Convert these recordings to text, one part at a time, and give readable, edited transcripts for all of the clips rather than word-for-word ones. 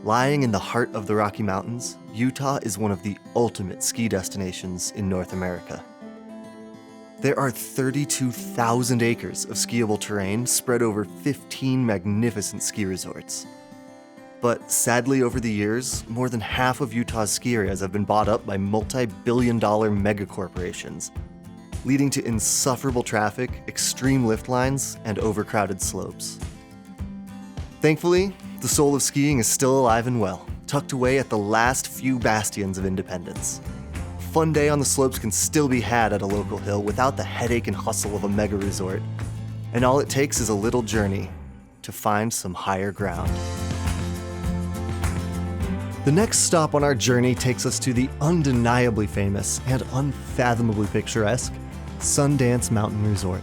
Lying in the heart of the Rocky Mountains, Utah is one of the ultimate ski destinations in North America. There are 32,000 acres of skiable terrain spread over 15 magnificent ski resorts. But sadly, over the years, more than half of Utah's ski areas have been bought up by multi-billion-dollar megacorporations, leading to insufferable traffic, extreme lift lines, and overcrowded slopes. Thankfully, the soul of skiing is still alive and well, tucked away at the last few bastions of independence. A fun day on the slopes can still be had at a local hill without the headache and hustle of a mega resort. And all it takes is a little journey to find some higher ground. The next stop on our journey takes us to the undeniably famous and unfathomably picturesque Sundance Mountain Resort.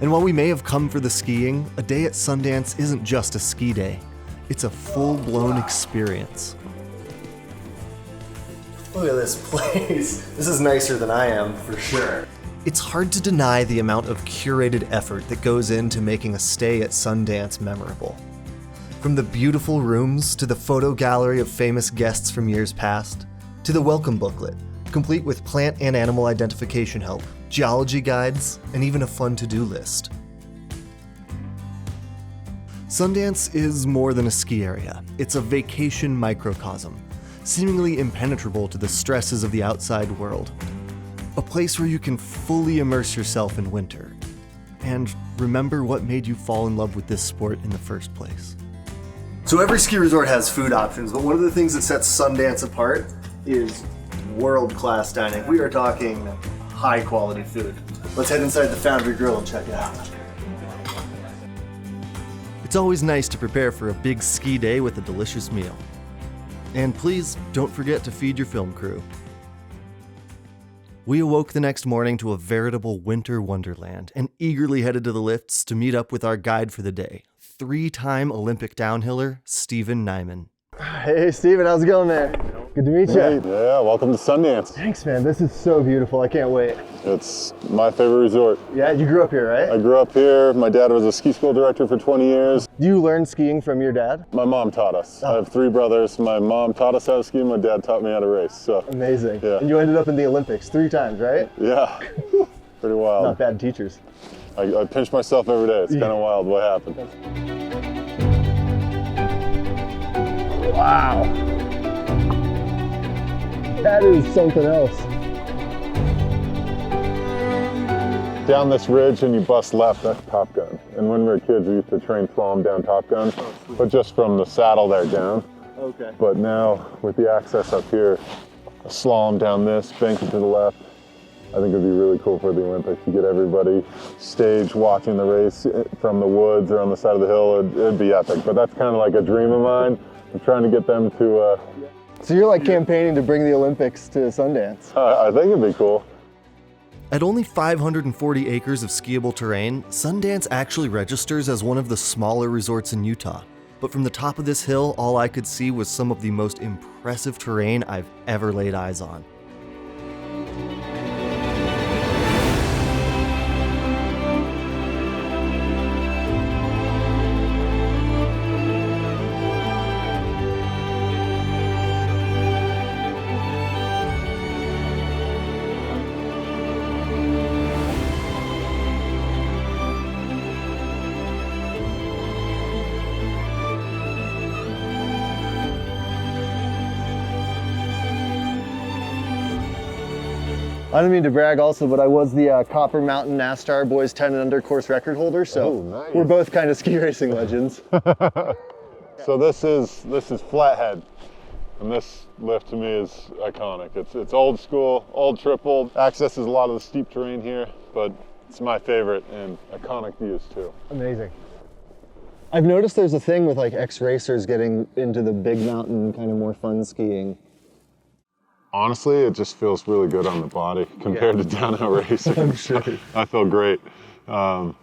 And while we may have come for the skiing, a day at Sundance isn't just a ski day. It's a full-blown experience. Look at this place. This is nicer than I am, for sure. It's hard to deny the amount of curated effort that goes into making a stay at Sundance memorable. From the beautiful rooms, to the photo gallery of famous guests from years past, to the welcome booklet, complete with plant and animal identification help, geology guides, and even a fun to-do list. Sundance is more than a ski area. It's a vacation microcosm, seemingly impenetrable to the stresses of the outside world. A place where you can fully immerse yourself in winter and remember what made you fall in love with this sport in the first place. So every ski resort has food options, but one of the things that sets Sundance apart is world-class dining. We are talking high-quality food. Let's head inside the Foundry Grill and check it out. It's always nice to prepare for a big ski day with a delicious meal. And please don't forget to feed your film crew. We awoke the next morning to a veritable winter wonderland and eagerly headed to the lifts to meet up with our guide for the day, 3-time Olympic downhiller Stephen Nyman. Hey Stephen, how's it going, man? Good to meet you. Hey, yeah, welcome to Sundance. Thanks, man. This is so beautiful. I can't wait. It's my favorite resort. Yeah, you grew up here, right? I grew up here. My dad was a ski school director for 20 years. Do you learn skiing from your dad? My mom taught us. I have 3 brothers. My mom taught us how to ski. My dad taught me how to race. So amazing. Yeah. And you ended up in the Olympics 3 times, right? Yeah, pretty wild. Not bad teachers. I pinch myself every day. It's kind of wild what happened. Wow. That is something else. Down this ridge and you bust left, that's Top Gun. And when we were kids, we used to train slalom down Top Gun, but just from the saddle there down. Okay. But now with the access up here, a slalom down this, banking to the left, I think it'd be really cool for the Olympics to get everybody stage watching the race from the woods or on the side of the hill. It'd be epic, but that's kind of like a dream of mine. I'm trying to get them to... So you're like campaigning to bring the Olympics to Sundance? I think it'd be cool. At only 540 acres of skiable terrain, Sundance actually registers as one of the smaller resorts in Utah. But from the top of this hill, all I could see was some of the most impressive terrain I've ever laid eyes on. I don't mean to brag also, but I was the Copper Mountain NASTAR Boys 10 and Under course record holder, so nice. We're both kind of ski racing legends. So this is Flathead, and this lift to me is iconic. It's old school, old triple, accesses a lot of the steep terrain here, but it's my favorite and iconic views too. Amazing. I've noticed there's a thing with like ex-racers getting into the big mountain, kind of more fun skiing. Honestly, it just feels really good on the body compared to downhill racing. I'm sure. I feel great. But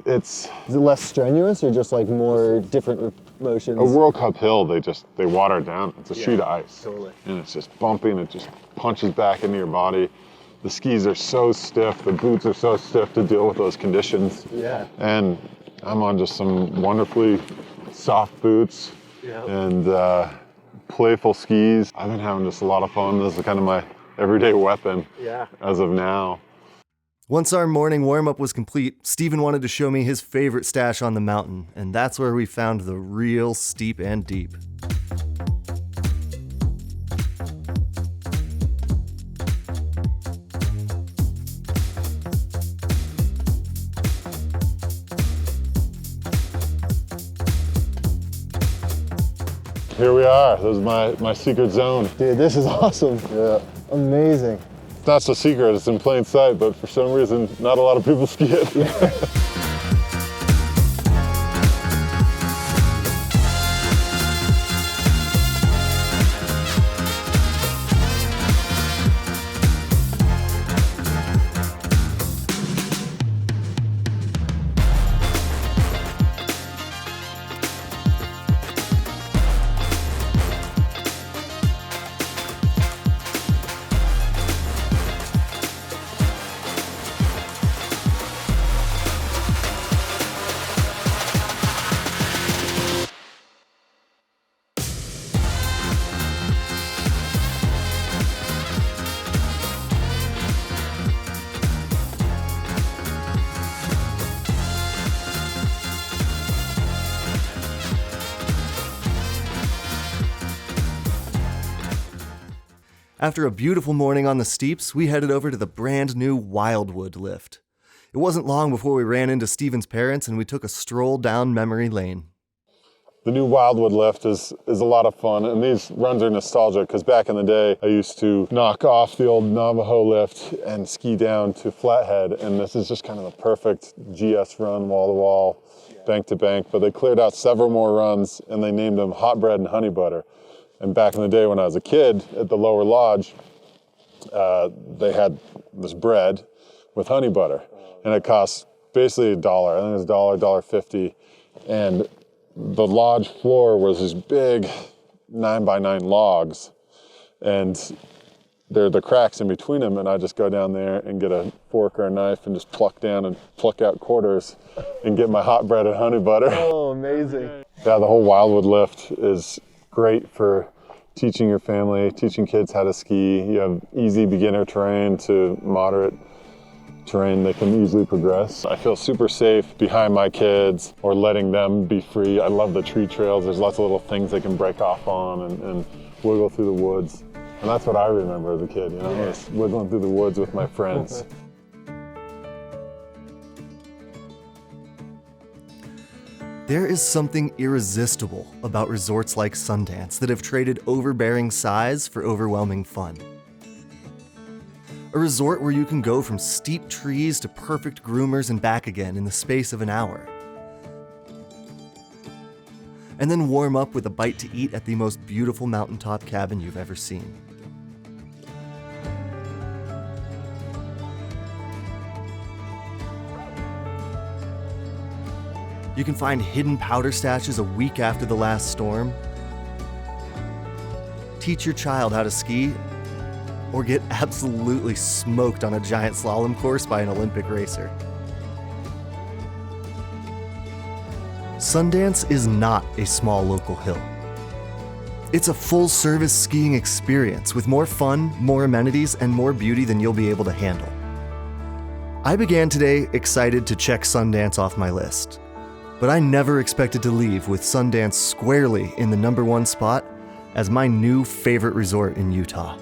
it's... Is it less strenuous or just like more different motions? A World Cup hill, they water it down. It's a sheet of ice. Totally. And it's just bumpy and it just punches back into your body. The skis are so stiff, the boots are so stiff to deal with those conditions. Yeah. And I'm on just some wonderfully soft boots. and playful skis. I've been having just a lot of fun. This is kind of my everyday weapon as of now. Once our morning warm-up was complete, Stephen wanted to show me his favorite stash on the mountain, and that's where we found the real steep and deep. Here we are. This is my secret zone. Dude, this is awesome. Yeah. Amazing. It's not so secret, it's in plain sight, but for some reason, not a lot of people ski it. After a beautiful morning on the steeps, we headed over to the brand new Wildwood lift. It wasn't long before we ran into Stephen's parents and we took a stroll down memory lane. The new Wildwood lift is a lot of fun, and these runs are nostalgic because back in the day, I used to knock off the old Navajo lift and ski down to Flathead, and this is just kind of the perfect GS run, wall to wall, bank to bank, but they cleared out several more runs and they named them Hot Bread and Honey Butter. And back in the day when I was a kid at the lower lodge, they had this bread with honey butter, and it cost basically $1. I think it was $1.50, and the lodge floor was these big 9x9 logs, and there are the cracks in between them, and I just go down there and get a fork or a knife and just pluck down and pluck out quarters and get my hot bread and honey butter. Oh, amazing. Yeah, the whole Wildwood lift is great for teaching your family, teaching kids how to ski. You have easy beginner terrain to moderate terrain that can easily progress. I feel super safe behind my kids or letting them be free. I love the tree trails. There's lots of little things they can break off on and wiggle through the woods. And that's what I remember as a kid, you know, just wiggling through the woods with my friends. There is something irresistible about resorts like Sundance that have traded overbearing size for overwhelming fun. A resort where you can go from steep trees to perfect groomers and back again in the space of an hour. And then warm up with a bite to eat at the most beautiful mountaintop cabin you've ever seen. You can find hidden powder stashes a week after the last storm, teach your child how to ski, or get absolutely smoked on a giant slalom course by an Olympic racer. Sundance is not a small local hill. It's a full-service skiing experience with more fun, more amenities, and more beauty than you'll be able to handle. I began today excited to check Sundance off my list. But I never expected to leave with Sundance squarely in the #1 spot as my new favorite resort in Utah.